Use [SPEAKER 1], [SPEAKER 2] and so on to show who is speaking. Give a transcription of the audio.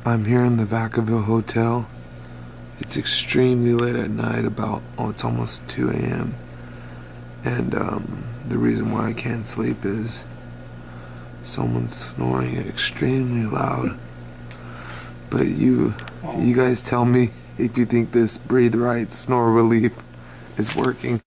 [SPEAKER 1] I'm here in the Vacaville Hotel. It's extremely late at night, it's almost 2 a.m. And the reason why I can't sleep is someone's snoring extremely loud. But you guys tell me if you think this Breathe Right snore relief is working.